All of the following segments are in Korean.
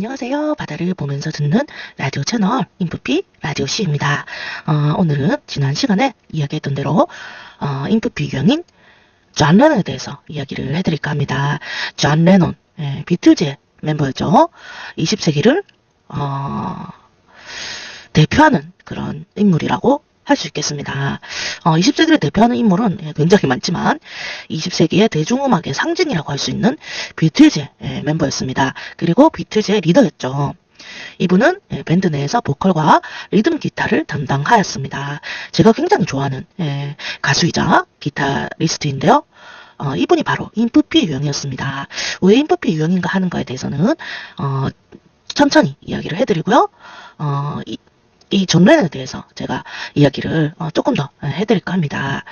안녕하세요. 바다를 보면서 듣는 라디오 채널 인프피 라디오 C입니다. 오늘은 지난 시간에 이야기했던 대로 인프피 유형인 존 레논에 대해서 이야기를 해드릴까 합니다. 존 레논, 비틀즈의 멤버였죠. 20세기를 대표하는 그런 인물이라고 할 수 있겠습니다. 20세기를 대표하는 인물은 굉장히 많지만 20세기의 대중음악의 상징이라고 할 수 있는 비틀즈의 멤버였습니다. 그리고 비틀즈의 리더였죠. 이분은 밴드 내에서 보컬과 리듬 기타를 담당하였습니다. 제가 굉장히 좋아하는 가수이자 기타리스트인데요. 이분이 바로 인프피 유형이었습니다. 왜 인프피 유형인가 하는 거에 대해서는 천천히 이야기를 해드리고요. 이 존 레논에 대해서 제가 이야기를 조금 더 해드릴까 합니다.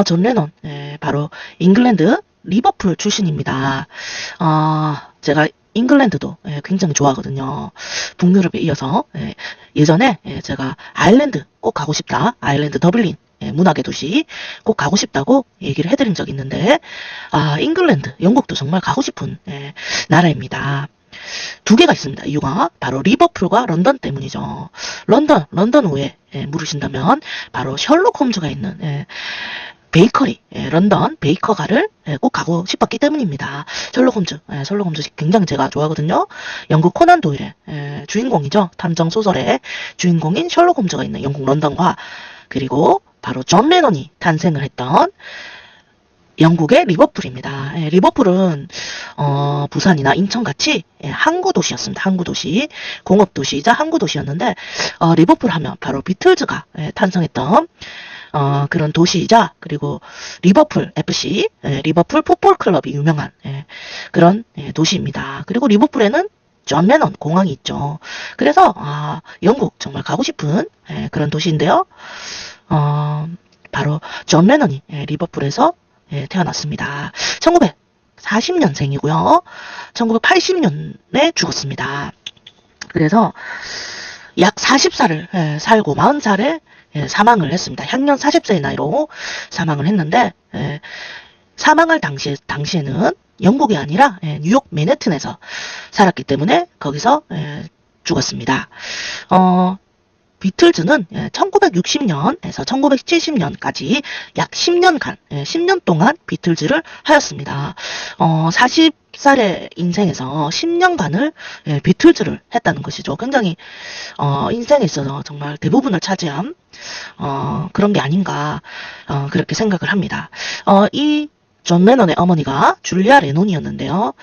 존 레논, 바로 잉글랜드 리버풀 출신입니다. 제가 잉글랜드도 굉장히 좋아하거든요. 북유럽에 이어서 예전에 제가 아일랜드 꼭 가고 싶다. 아일랜드 더블린 문학의 도시 꼭 가고 싶다고 얘기를 해드린 적이 있는데 잉글랜드, 영국도 정말 가고 싶은 나라입니다. 두 개가 있습니다. 이유가 바로 리버풀과 런던 때문이죠. 런던 왜 물으신다면 바로 셜록 홈즈가 있는 베이커리, 런던 베이커가를 꼭 가고 싶었기 때문입니다. 셜록 홈즈 굉장히 제가 좋아하거든요. 영국 코난 도일의 주인공이죠. 탐정 소설의 주인공인 셜록 홈즈가 있는 영국 런던과 그리고 바로 존 레논이 탄생을 했던 영국의 리버풀입니다. 리버풀은 부산이나 인천같이 항구도시였습니다. 항구도시, 공업도시이자 항구도시였는데 리버풀 하면 바로 비틀즈가 탄생했던 그런 도시이자 그리고 리버풀 FC, 리버풀 풋볼 클럽이 유명한 그런 도시입니다. 그리고 리버풀에는 존 레논 공항이 있죠. 그래서 영국 정말 가고 싶은 그런 도시인데요. 바로 존 레논이 리버풀에서 태어났습니다. 1940년생이고요. 1980년에 죽었습니다. 그래서 약 40살을 살고 40살에 사망을 했습니다. 향년 40세의 나이로 사망을 했는데 사망할 당시에는 영국이 아니라 뉴욕 맨해튼에서 살았기 때문에 거기서 죽었습니다. 비틀즈는 1960년에서 1970년까지 약 10년간, 10년 동안 비틀즈를 하였습니다. 40살의 인생에서 10년간을 비틀즈를 했다는 것이죠. 굉장히 인생에 있어서 정말 대부분을 차지한 그런 게 아닌가 그렇게 생각을 합니다. 이 존 레논의 어머니가 줄리아 레논이었는데요.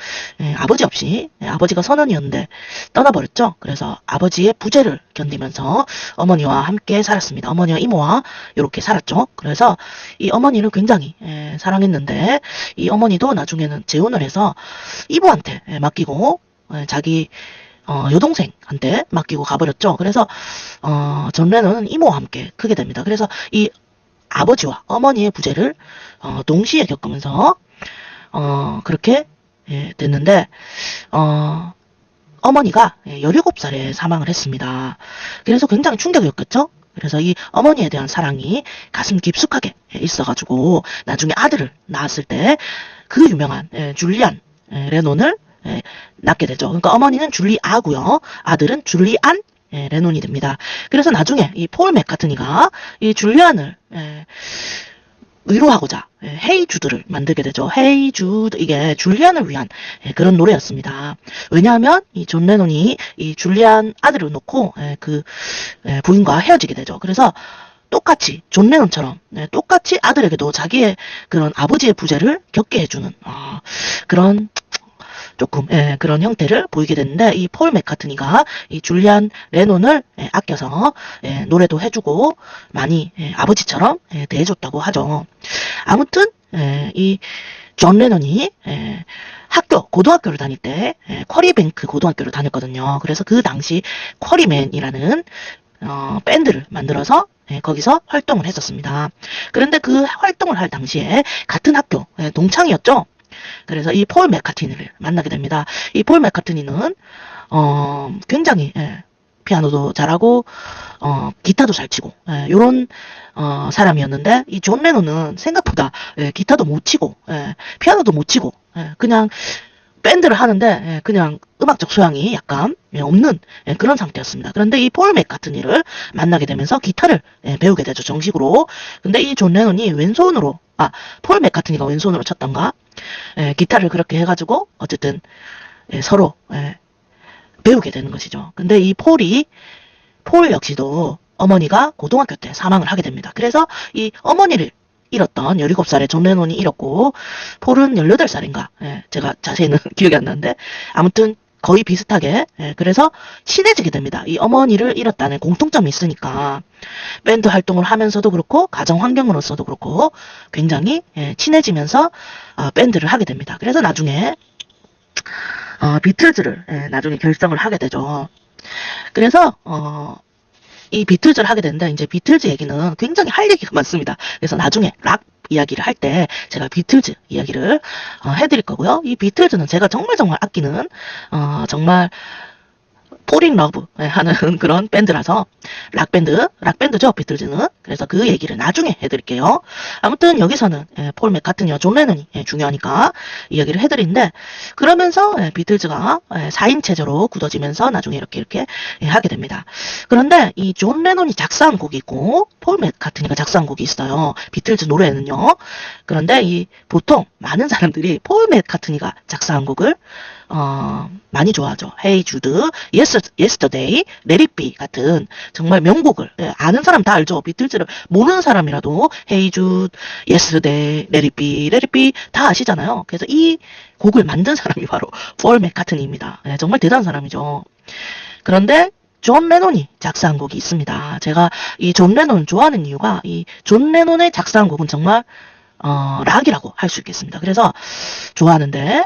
아버지 없이 아버지가 선원이었는데 떠나버렸죠. 그래서 아버지의 부재를 견디면서 어머니와 함께 살았습니다. 어머니와 이모와 이렇게 살았죠. 그래서 이 어머니를 굉장히 사랑했는데 이 어머니도 나중에는 재혼을 해서 이모한테 맡기고 자기 여동생한테 맡기고 가버렸죠. 그래서 존 레논은 이모와 함께 크게 됩니다. 그래서 이 아버지와 어머니의 부재를 동시에 겪으면서 그렇게 됐는데 어머니가 17살에 사망을 했습니다. 그래서 굉장히 충격이었겠죠. 그래서 이 어머니에 대한 사랑이 가슴 깊숙하게 있어가지고 나중에 아들을 낳았을 때 그 유명한 줄리안 레논을 낳게 되죠. 그러니까 어머니는 줄리아고요. 아들은 줄리안 레논이 됩니다. 그래서 나중에 이 폴 맥카트니가 이 줄리안을 위로하고자 헤이 주드를 만들게 되죠. 헤이 주드, 이게 줄리안을 위한 그런 노래였습니다. 왜냐하면 이 존 레논이 이 줄리안 아들을 놓고 그 부인과 헤어지게 되죠. 그래서 똑같이 존 레논처럼 똑같이 아들에게도 자기의 그런 아버지의 부재를 겪게 해주는 그런 조금 그런 형태를 보이게 됐는데 이 폴 맥카트니가 이 줄리안 레논을 아껴서 노래도 해주고 많이 아버지처럼 대해줬다고 하죠. 아무튼 이 존 레논이 고등학교를 다닐 때 쿼리뱅크 고등학교를 다녔거든요. 그래서 그 당시 쿼리맨이라는 밴드를 만들어서 거기서 활동을 했었습니다. 그런데 그 활동을 할 당시에 같은 학교 동창이었죠. 그래서 이 폴 맥카트니를 만나게 됩니다. 이 폴 맥카트니는 굉장히 피아노도 잘하고 기타도 잘 치고 요런 사람이었는데 이 존 레논은 생각보다 기타도 못 치고 피아노도 못 치고 그냥 밴드를 하는데 그냥 음악적 소양이 약간 없는 그런 상태였습니다. 그런데 이 폴 맥카트니를 만나게 되면서 기타를 배우게 되죠, 정식으로. 근데 이 존 레논이 왼손으로, 폴 맥카트니가 왼손으로 쳤던가, 기타를 그렇게 해가지고 어쨌든 서로 배우게 되는 것이죠. 근데 이 폴 역시도 어머니가 고등학교 때 사망을 하게 됩니다. 그래서 이 어머니를 잃었던 17살의 존 레논이 잃었고, 폴은 18살인가? 제가 자세히는 기억이 안 나는데, 아무튼 거의 비슷하게, 그래서 친해지게 됩니다. 이 어머니를 잃었다는 공통점이 있으니까, 밴드 활동을 하면서도 그렇고, 가정 환경으로서도 그렇고, 굉장히 친해지면서 밴드를 하게 됩니다. 그래서 나중에, 비틀즈를 나중에 결성을 하게 되죠. 그래서, 이 비틀즈를 하게 되는데, 이제 비틀즈 얘기는 굉장히 할 얘기가 많습니다. 그래서 나중에 락 이야기를 할 때 제가 비틀즈 이야기를 해드릴 거고요. 이 비틀즈는 제가 정말 아끼는 정말 폴인 러브 하는 그런 밴드라서 락밴드죠, 비틀즈는. 그래서 그 얘기를 나중에 해드릴게요. 아무튼 여기서는 폴 맥카트니와 존 레논이 중요하니까 이야기를 해드리는데, 그러면서 비틀즈가 4인 체제로 굳어지면서 나중에 이렇게 하게 됩니다. 그런데 이 존 레논이 작사한 곡이 있고 폴 맥카트니가 작사한 곡이 있어요, 비틀즈 노래는요. 그런데 이 보통 많은 사람들이 폴 맥카트니가 작사한 곡을 많이 좋아하죠. Hey Jude, Yesterday, Let It Be 같은 정말 명곡을, 아는 사람 다 알죠. 비틀즈를 모르는 사람이라도 Hey Jude, Yesterday, Let It Be, Let It Be 다 아시잖아요. 그래서 이 곡을 만든 사람이 바로 폴 맥카트니입니다. 정말 대단한 사람이죠. 그런데 존 레논이 작사한 곡이 있습니다. 제가 이 존 레논 좋아하는 이유가, 이 존 레논의 작사한 곡은 정말 락이라고 할 수 있겠습니다. 그래서 좋아하는데,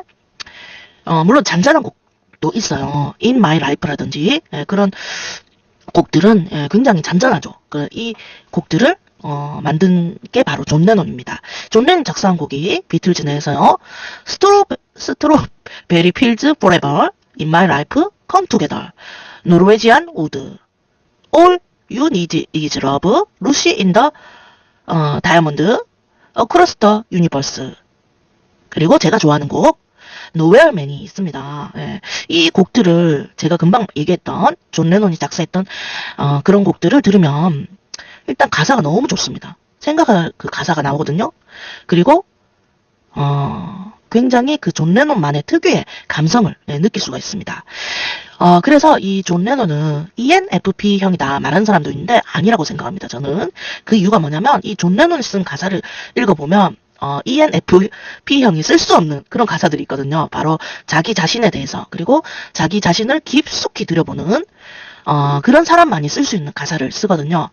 물론 잔잔한 곡도 있어요. In My Life라든지 그런 곡들은 굉장히 잔잔하죠. 이 곡들을 만든 게 바로 존 레논입니다. 존 레논 작사한 곡이 비틀즈 내에서요, 스트로베리 필즈 포레버, In My Life, Come Together, 노르웨지안 우드, All You Need Is Love, Lucy in the Diamond, Across the Universe, 그리고 제가 좋아하는 곡 Nowhere Man이 있습니다. 이 곡들을 제가 금방 얘기했던 존 레논이 작사했던 그런 곡들을 들으면 일단 가사가 너무 좋습니다. 생각할 그 가사가 나오거든요. 그리고 굉장히 그 존 레논만의 특유의 감성을 느낄 수가 있습니다. 그래서 이 존 레논은 ENFP형이다 말하는 사람도 있는데 아니라고 생각합니다. 저는 그 이유가 뭐냐면, 이 존 레논이 쓴 가사를 읽어보면 ENFP형이 쓸 수 없는 그런 가사들이 있거든요. 바로 자기 자신에 대해서, 그리고 자기 자신을 깊숙이 들여보는 그런 사람만이 쓸 수 있는 가사를 쓰거든요.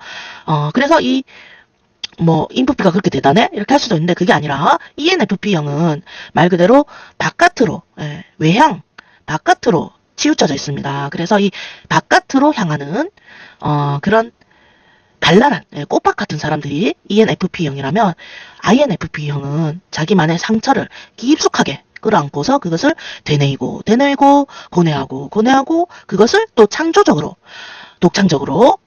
그래서 인프피가 그렇게 대단해? 이렇게 할 수도 있는데, 그게 아니라 ENFP형은 말 그대로 바깥으로, 외향, 바깥으로 치우쳐져 있습니다. 그래서 이 바깥으로 향하는 그런 발랄한 꽃밭 같은 사람들이 ENFP형이라면, INFP형은 자기만의 상처를 깊숙하게 끌어안고서 그것을 되뇌이고 고뇌하고 그것을 또 독창적으로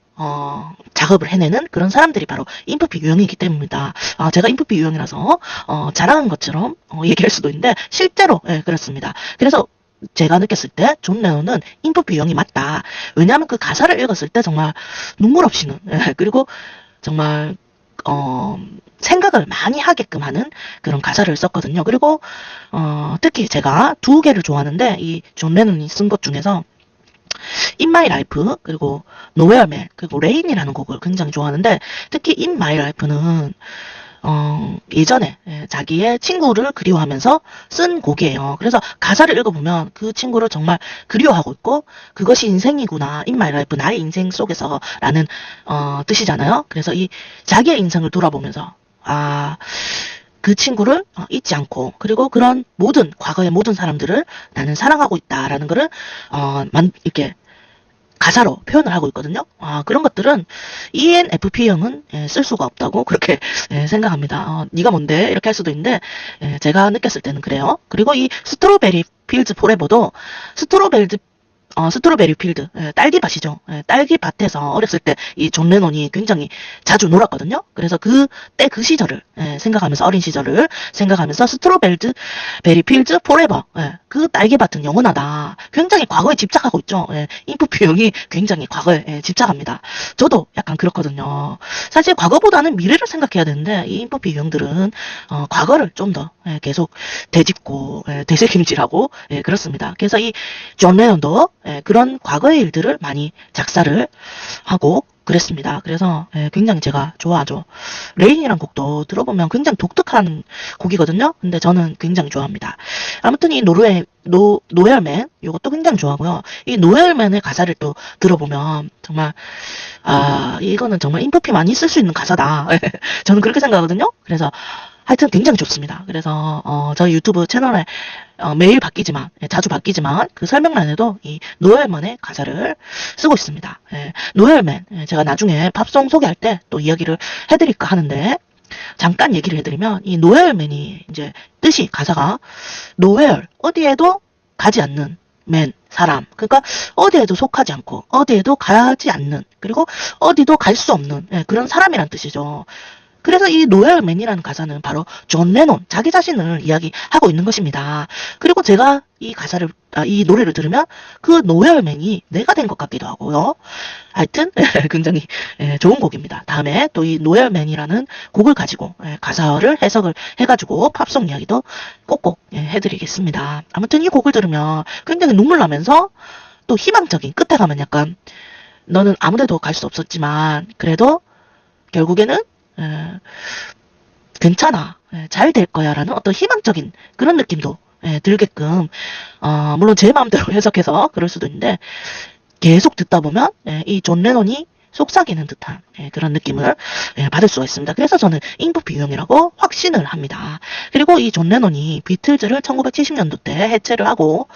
작업을 해내는 그런 사람들이 바로 인프피 유형이기 때문입니다. 제가 인프피 유형이라서 자랑한 것처럼 얘기할 수도 있는데 실제로 그렇습니다. 그래서 제가 느꼈을 때 존 레논은 인프피 유형이 맞다. 왜냐하면 그 가사를 읽었을 때 정말 눈물 없이는, 그리고 정말 생각을 많이 하게끔 하는 그런 가사를 썼거든요. 그리고 특히 제가 두 개를 좋아하는데, 이 존 레논이 쓴 것 중에서 In My Life, 그리고 Nowhere Man, 그리고 Rain이라는 곡을 굉장히 좋아하는데, 특히 In My Life는 예전에 자기의 친구를 그리워하면서 쓴 곡이에요. 그래서 가사를 읽어보면 그 친구를 정말 그리워하고 있고, 그것이 인생이구나, In My Life, 나의 인생 속에서 라는 뜻이잖아요. 그래서 이 자기의 인생을 돌아보면서 그 친구를 잊지 않고, 그리고 그런 과거의 모든 사람들을 나는 사랑하고 있다라는 거를 이렇게 가사로 표현을 하고 있거든요. 그런 것들은 ENFP형은 쓸 수가 없다고 그렇게 생각합니다. 네가 뭔데? 이렇게 할 수도 있는데, 제가 느꼈을 때는 그래요. 그리고 이 스트로베리 필즈 포레버도 스트로베리 필드, 딸기밭이죠. 딸기밭에서 어렸을 때 이 존 레논이 굉장히 자주 놀았거든요. 그래서 그때 그 시절을 생각하면서, 어린 시절을 생각하면서 스트로베리 필드 포레버, 그 날개밭은 영원하다. 굉장히 과거에 집착하고 있죠. 예, 인프피 유형이 굉장히 과거에 집착합니다. 저도 약간 그렇거든요. 사실 과거보다는 미래를 생각해야 되는데 이 인프피 유형들은 과거를 좀 더 계속 되짚고 되새김질하고 그렇습니다. 그래서 이 존 레논도 그런 과거의 일들을 많이 작사를 하고 그랬습니다. 그래서 굉장히 제가 좋아하죠. 레인이란 곡도 들어보면 굉장히 독특한 곡이거든요. 근데 저는 굉장히 좋아합니다. 아무튼 이 노엘맨 이것도 굉장히 좋아하고요. 이 노엘맨의 가사를 또 들어보면 정말 이거는 정말 인프피 많이 쓸 수 있는 가사다. 저는 그렇게 생각하거든요. 그래서 하여튼 굉장히 좋습니다. 그래서 저희 유튜브 채널에 매일 바뀌지만 자주 바뀌지만 그 설명란에도 이 노엘맨의 가사를 쓰고 있습니다. 노엘맨 제가 나중에 팝송 소개할 때 또 이야기를 해드릴까 하는데 잠깐 얘기를 해드리면 이 노엘맨이 이제 뜻이 가사가 노엘 어디에도 가지 않는 맨 사람 그러니까 어디에도 속하지 않고 어디에도 가지 않는 그리고 어디도 갈 수 없는 그런 사람이란 뜻이죠. 그래서 이 노엘맨이라는 가사는 바로 존 레논 자기 자신을 이야기하고 있는 것입니다. 그리고 제가 이 가사를 이 노래를 들으면 그 노엘맨이 내가 된 것 같기도 하고요. 하여튼 굉장히 좋은 곡입니다. 다음에 또 이 노엘맨이라는 곡을 가지고 가사를 해석을 해가지고 팝송 이야기도 꼭꼭 해드리겠습니다. 아무튼 이 곡을 들으면 굉장히 눈물 나면서 또 희망적인 끝에 가면 약간 너는 아무데도 갈 수 없었지만 그래도 결국에는 괜찮아 잘 될 거야 라는 어떤 희망적인 그런 느낌도 들게끔 물론 제 마음대로 해석해서 그럴 수도 있는데 계속 듣다 보면 이 존 레논이 속삭이는 듯한 그런 느낌을 받을 수가 있습니다. 그래서 저는 인프피 유형이라고 확신을 합니다. 그리고 이 존 레논이 비틀즈를 1970년도 때 해체를 하고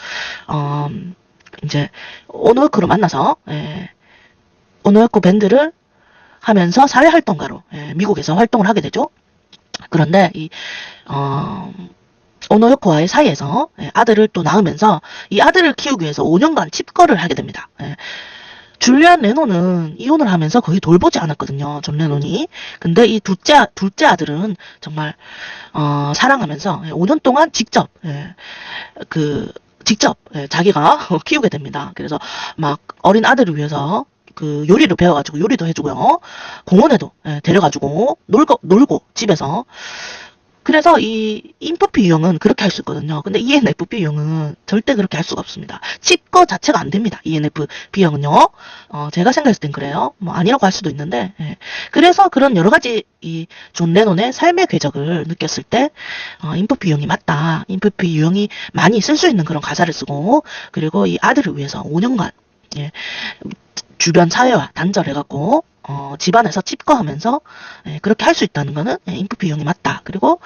이제 온워크로 만나서 온워크 밴드를 하면서 사회활동가로 미국에서 활동을 하게 되죠. 그런데 이 오노요코와의 사이에서 아들을 또 낳으면서 이 아들을 키우기 위해서 5년간 칩거를 하게 됩니다. 줄리안 레논은 이혼을 하면서 거의 돌보지 않았거든요. 존 레논이. 근데 이 둘째 아들은 정말 사랑하면서 5년 동안 직접 자기가 키우게 됩니다. 그래서 막 어린 아들을 위해서 그 요리를 배워가지고 요리도 해주고요. 공원에도 데려가지고 놀고 집에서. 그래서 이 인프피 유형은 그렇게 할 수 있거든요. 근데 ENFP 유형은 절대 그렇게 할 수가 없습니다. 칩거 자체가 안 됩니다. ENFP 유형은요. 제가 생각했을 땐 그래요. 뭐 아니라고 할 수도 있는데. 그래서 그런 여러 가지 이 존 레논의 삶의 궤적을 느꼈을 때 인프피 유형이 맞다. 인프피 유형이 많이 쓸 수 있는 그런 가사를 쓰고 그리고 이 아들을 위해서 5년간 주변 사회와 단절해갖고 집안에서 칩거하면서 그렇게 할 수 있다는 거는 인프피 유형이 맞다. 그리고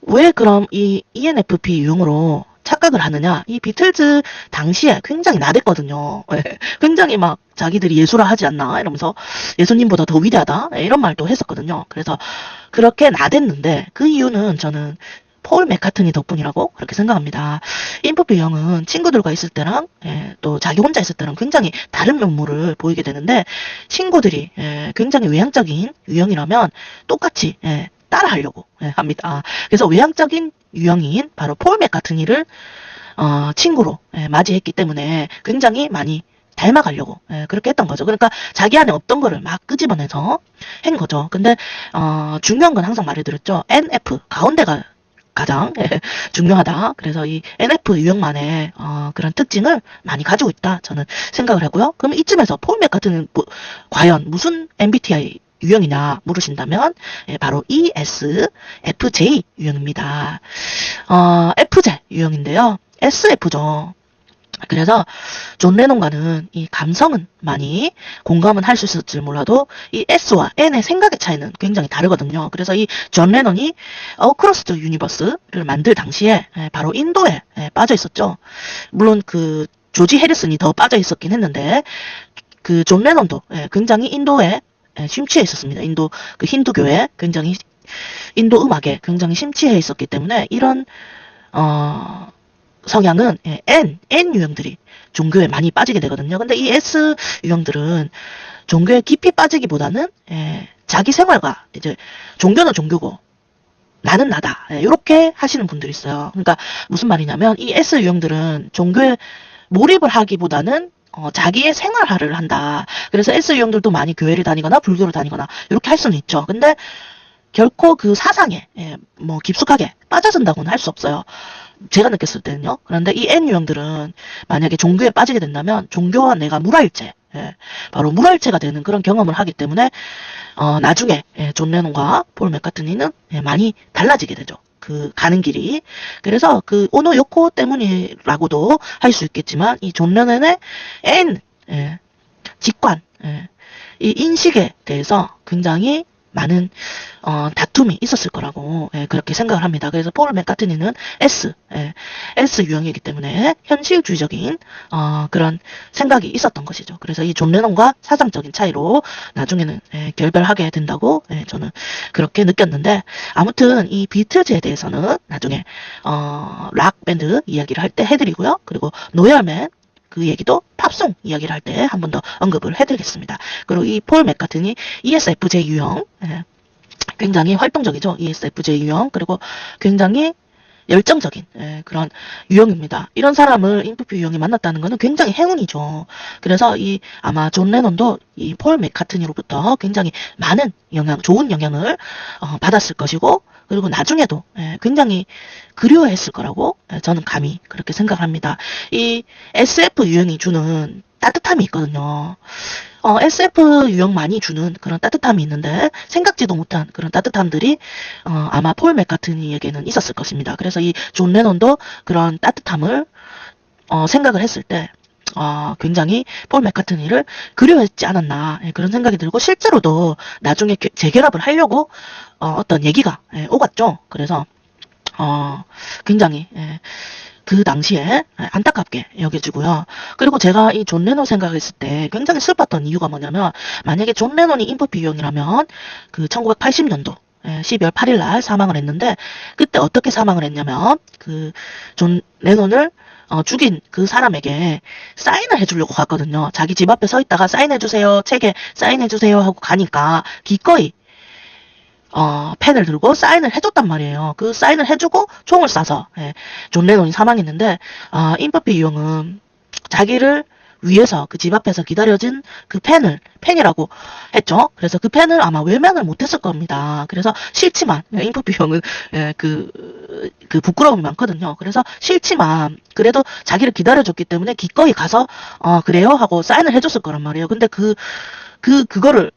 왜 그럼 이 ENFP 유형으로 착각을 하느냐? 이 비틀즈 당시에 굉장히 나댔거든요. 굉장히 막 자기들이 예술화 하지 않나 이러면서 예수님보다 더 위대하다 이런 말도 했었거든요. 그래서 그렇게 나댔는데 그 이유는 저는 폴 맥카트니 덕분이라고 그렇게 생각합니다. 인프피 유형은 친구들과 있을 때랑 또 자기 혼자 있을 때랑 굉장히 다른 면모를 보이게 되는데 친구들이 굉장히 외향적인 유형이라면 똑같이 따라하려고 합니다. 그래서 외향적인 유형인 바로 폴 맥카트니를 친구로 맞이했기 때문에 굉장히 많이 닮아가려고 그렇게 했던 거죠. 그러니까 자기 안에 없던 거를 막 끄집어내서 한 거죠. 근데 중요한 건 항상 말해드렸죠. NF 가운데가 가장 중요하다. 그래서 이 NF 유형만의 그런 특징을 많이 가지고 있다. 저는 생각을 하고요. 그럼 이쯤에서 폴 맥카트니는 과연 무슨 MBTI 유형이냐 물으신다면 바로 ESFJ 유형입니다. FJ 유형인데요. SF죠. 그래서 존 레논과는 이 감성은 많이 공감은 할 수 있을지 몰라도 이 S와 N의 생각의 차이는 굉장히 다르거든요. 그래서 이 존 레논이 어크로스 더 유니버스를 만들 당시에 바로 인도에 빠져 있었죠. 물론 그 조지 해리슨이 더 빠져 있었긴 했는데 그 존 레논도 굉장히 인도에 심취해 있었습니다. 인도 그 힌두교에 굉장히 인도 음악에 굉장히 심취해 있었기 때문에 이런 성향은 N 유형들이 종교에 많이 빠지게 되거든요. 근데 이 S 유형들은 종교에 깊이 빠지기보다는 자기 생활과 이제 종교는 종교고 나는 나다. 이렇게 하시는 분들이 있어요. 그러니까 무슨 말이냐면 이 S 유형들은 종교에 몰입을 하기보다는 자기의 생활화를 한다. 그래서 S 유형들도 많이 교회를 다니거나 불교를 다니거나 이렇게 할 수는 있죠. 근데 결코 그 사상에 뭐 깊숙하게 빠져든다고는 할 수 없어요. 제가 느꼈을 때는요. 그런데 이 N 유형들은 만약에 종교에 빠지게 된다면 종교와 내가 물화일체, 바로 물화일체가 되는 그런 경험을 하기 때문에 나중에 존 레논과 폴 맥카트니는 많이 달라지게 되죠. 그 가는 길이. 그래서 그 오노 요코 때문이라고도 할 수 있겠지만 이 존 레논의 N 직관, 이 인식에 대해서 굉장히 많은 다툼이 있었을 거라고 그렇게 생각을 합니다. 그래서 폴 맥카트니는 S 유형이기 때문에 현실주의적인 그런 생각이 있었던 것이죠. 그래서 이 존 레논과 사상적인 차이로 나중에는 결별하게 된다고 저는 그렇게 느꼈는데, 아무튼 이 비틀즈에 대해서는 나중에 락 밴드 이야기를 할 때 해드리고요. 그리고 노열맨 그 얘기도 팝송 이야기를 할 때 한 번 더 언급을 해드리겠습니다. 그리고 이 폴 맥카트니 ESFJ 유형, 굉장히 활동적이죠. ESFJ 유형. 그리고 굉장히 열정적인 그런 유형입니다. 이런 사람을 인프피 유형이 만났다는 것은 굉장히 행운이죠. 그래서 이 아마 존 레논도 이 폴 맥카트니로부터 굉장히 많은 좋은 영향을 받았을 것이고, 그리고 나중에도 굉장히 그리워했을 거라고 저는 감히 그렇게 생각합니다. 이 SF 유형이 주는 따뜻함이 있거든요. SF 유형 많이 주는 그런 따뜻함이 있는데 생각지도 못한 그런 따뜻함들이 아마 폴 맥카트니에게는 있었을 것입니다. 그래서 이 존 레논도 그런 따뜻함을 생각을 했을 때 굉장히 폴 맥카트니를 그리워했지 않았나 그런 생각이 들고, 실제로도 나중에 재결합을 하려고 어떤 얘기가 오갔죠. 그래서 굉장히 그 당시에 안타깝게 여겨지고요. 그리고 제가 이 존 레논 생각했을 때 굉장히 슬펐던 이유가 뭐냐면, 만약에 존 레논이 인프피 유형이라면 그 1980년도 12월 8일 날 사망을 했는데, 그때 어떻게 사망을 했냐면 그 존 레논을 죽인 그 사람에게 사인을 해주려고 갔거든요. 자기 집 앞에 서 있다가 사인해주세요, 책에 사인해주세요 하고 가니까 기꺼이 펜을 들고 사인을 해줬단 말이에요. 그 사인을 해주고 총을 쏴서 존 레논이 사망했는데, 인프피 유형은 자기를 위해서 그 집 앞에서 기다려진 그 펜이라고 했죠. 그래서 그 펜을 아마 외면을 못했을 겁니다. 그래서 싫지만, 인프피 유형은 그 부끄러움이 많거든요. 그래서 싫지만 그래도 자기를 기다려줬기 때문에 기꺼이 가서 그래요 하고 사인을 해줬을 거란 말이에요. 근데 그거를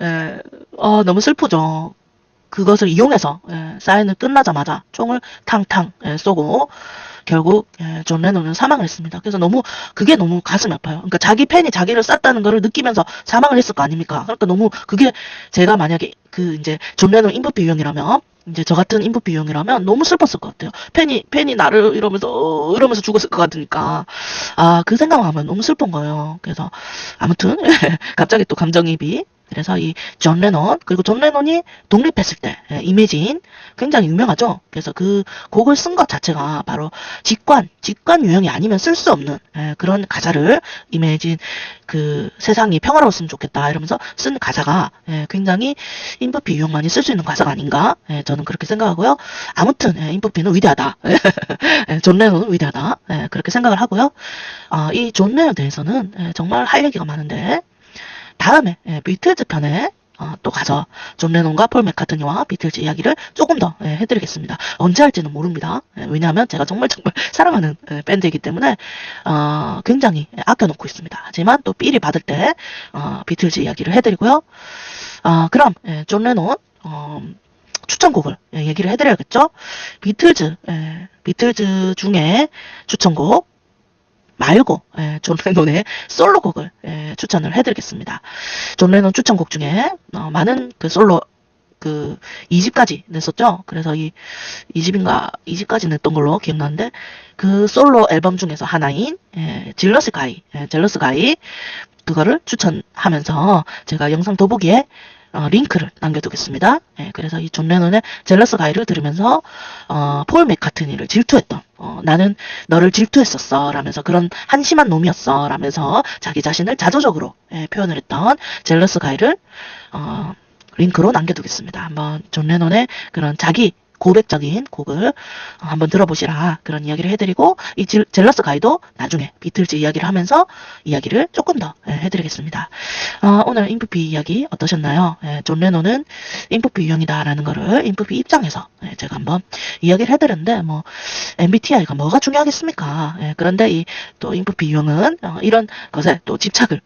너무 슬프죠. 그것을 이용해서 사인을 끝나자마자 총을 탕탕 쏘고 결국 존 레논은 사망을 했습니다. 그래서 그게 너무 가슴이 아파요. 그러니까 자기 팬이 자기를 쐈다는 거를 느끼면서 사망을 했을 거 아닙니까? 그러니까 너무 그게, 제가 만약에 이제 존 레논 인프피 유형이라면, 이제 저 같은 인프피 유형이라면 너무 슬펐을 것 같아요. 팬이 나를 이러면서 죽었을 것 같으니까 그 생각하면 너무 슬픈 거예요. 그래서 아무튼 갑자기 또 감정이입이. 그래서 이 존 레논, 그리고 존 레논이 독립했을 때 이매진 굉장히 유명하죠. 그래서 그 곡을 쓴 것 자체가 바로 직관 유형이 아니면 쓸 수 없는 그런 가사를, 이매진 그 세상이 평화로웠으면 좋겠다 이러면서 쓴 가사가 굉장히 인프피 유형만이 쓸 수 있는 가사가 아닌가, 저는 그렇게 생각하고요. 아무튼 인프피는 위대하다. 존 레논은 위대하다. 그렇게 생각을 하고요. 이 존 레논에 대해서는 정말 할 얘기가 많은데, 다음에 비틀즈 편에 또 가서 존 레논과 폴 맥카트니와 비틀즈 이야기를 조금 더 해드리겠습니다. 언제 할지는 모릅니다. 왜냐하면 제가 정말 사랑하는 밴드이기 때문에 굉장히 아껴놓고 있습니다. 하지만 또 삘이 받을 때 비틀즈 이야기를 해드리고요. 그럼 존 레논 추천곡을 얘기를 해드려야겠죠. 비틀즈 중에 추천곡 말고 존 레논의 솔로곡을 추천을 해드리겠습니다. 존 레논 추천곡 중에 많은 그 솔로 2집까지 냈었죠. 그래서 2집까지 냈던 걸로 기억나는데, 그 솔로 앨범 중에서 하나인 젤러스 가이 그거를 추천하면서 제가 영상 더보기에 링크를 남겨두겠습니다. 그래서 이 존 레논의 젤러스 가이를 들으면서 폴 맥카트니를 질투했던, 나는 너를 질투했었어 라면서, 그런 한심한 놈이었어 라면서 자기 자신을 자조적으로 표현을 했던 젤러스 가이를 링크로 남겨두겠습니다. 한번 존 레논의 그런 자기 고백적인 곡을 한번 들어보시라 그런 이야기를 해드리고 이 젤러스 가이도 나중에 비틀즈 이야기를 하면서 이야기를 조금 더 해드리겠습니다. 오늘 인프피 이야기 어떠셨나요? 존 레논은 인프피 유형이다라는 거를 인프피 입장에서 제가 한번 이야기를 해드렸는데 뭐 MBTI가 뭐가 중요하겠습니까? 그런데 이 또 인프피 유형은 이런 것에 또 집착을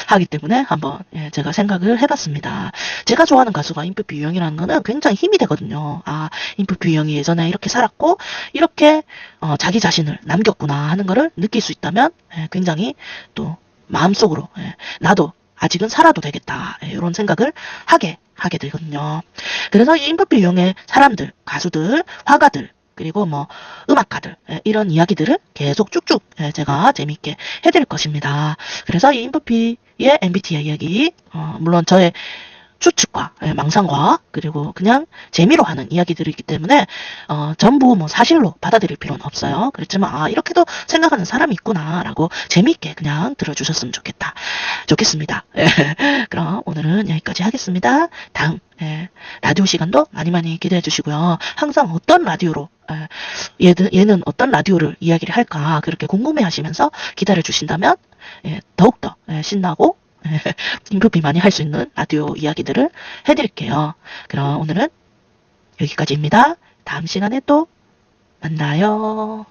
하기 때문에 한번 제가 생각을 해봤습니다. 제가 좋아하는 가수가 인프피 유형이라는 거는 굉장히 힘이 되거든요. 아, 인프피 유형이 예전에 이렇게 살았고 이렇게 자기 자신을 남겼구나 하는 거를 느낄 수 있다면 굉장히 또 마음속으로 나도 아직은 살아도 되겠다 이런 생각을 하게 되거든요. 그래서 이 인프피 유형의 사람들, 가수들, 화가들 그리고 뭐 음악가들 이런 이야기들을 계속 쭉쭉 제가 재미있게 해드릴 것입니다. 그래서 이 인프피의 MBTI 이야기 물론 저의 추측과 망상과 그리고 그냥 재미로 하는 이야기들이기 때문에 전부 뭐 사실로 받아들일 필요는 없어요. 그렇지만 이렇게도 생각하는 사람이 있구나라고 재미있게 그냥 들어주셨으면 좋겠습니다. 그럼 오늘은 여기까지 하겠습니다. 다음 라디오 시간도 많이 기대해 주시고요. 항상 어떤 라디오로 얘는 어떤 라디오를 이야기를 할까 그렇게 궁금해 하시면서 기다려 주신다면 더욱더 신나고 인프피 많이 할 수 있는 라디오 이야기들을 해드릴게요. 그럼 오늘은 여기까지입니다. 다음 시간에 또 만나요.